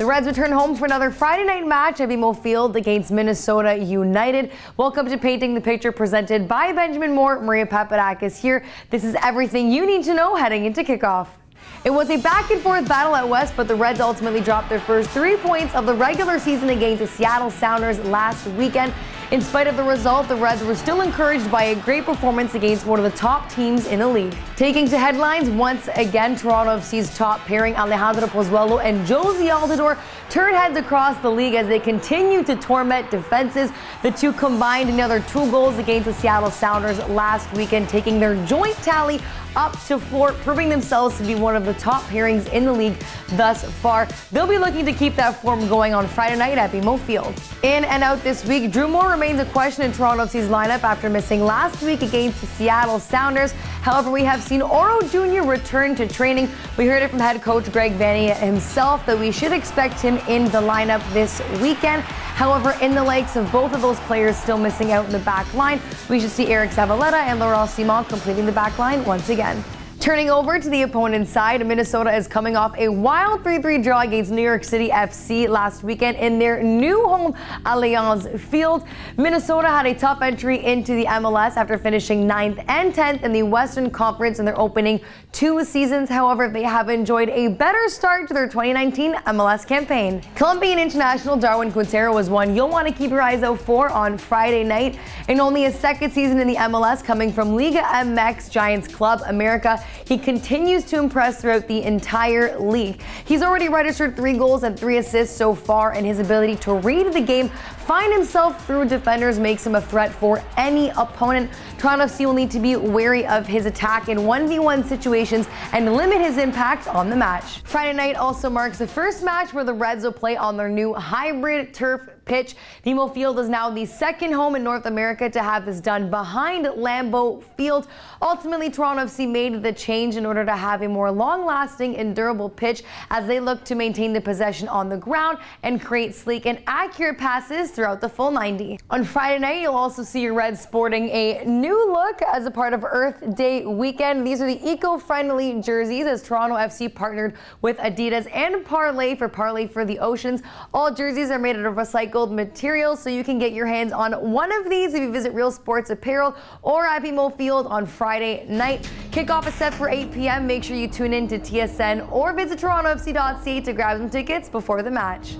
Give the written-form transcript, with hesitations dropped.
Reds return home for another Friday night match at BMO Field against Minnesota United. Welcome to Painting the Picture, presented by Benjamin Moore. Maria Papadakis here. This is everything you need to know heading into kickoff. It was a back-and-forth battle at West, but the Reds ultimately dropped their first 3 points of the regular season against the Seattle Sounders last weekend. In spite of the result, the Reds were still encouraged by a great performance against one of the top teams in the league. Taking to headlines, once again, Toronto FC's top pairing Alejandro Pozuelo and Josie Altidore turned heads across the league as they continue to torment defenses. The two combined another 2 goals against the Seattle Sounders last weekend, taking their joint tally up to 4, proving themselves to be one of the top pairings in the league thus far. They'll be looking to keep that form going on Friday night at BMO Field. In and out this week, Drew Moore remains a question in Toronto FC's lineup after missing last week against the Seattle Sounders. However, we have seen Oro Jr. return to training. We heard it from head coach Greg Vanney himself that we should expect him in the lineup this weekend. However, in the likes of both of those players still missing out in the back line, we should see Eric Zavaleta and Laurent Simon completing the back line once again. Turning over to the opponent's side, Minnesota is coming off a wild 3-3 draw against New York City FC last weekend in their new home, Allianz Field. Minnesota had a tough entry into the MLS after finishing 9th and 10th in the Western Conference in their opening 2 seasons. However, they have enjoyed a better start to their 2019 MLS campaign. Colombian international Darwin Quintero was one you'll want to keep your eyes out for on Friday night. In only his 2nd season in the MLS, coming from Liga MX Giants Club America, he continues to impress throughout the entire league. He's already registered 3 goals and 3 assists so far, and his ability to read the game, find himself through defenders, makes him a threat for any opponent. Toronto FC will need to be wary of his attack in 1v1 situations and limit his impact on the match. Friday night also marks the first match where the Reds will play on their new hybrid turf pitch. BMO Field is now the 2nd home in North America to have this done behind Lambeau Field. Ultimately, Toronto FC made the change in order to have a more long-lasting and durable pitch as they look to maintain the possession on the ground and create sleek and accurate passes throughout the full 90. On Friday night, you'll also see your Reds sporting a new look as a part of Earth Day weekend. These are the eco-friendly jerseys as Toronto FC partnered with Adidas and Parlay for the Oceans. All jerseys are made out of recycled materials, so you can get your hands on one of these if you visit Real Sports Apparel or at BMO Field on Friday night. Kickoff is set for 8 p.m. Make sure you tune in to TSN or visit torontofc.ca to grab some tickets before the match.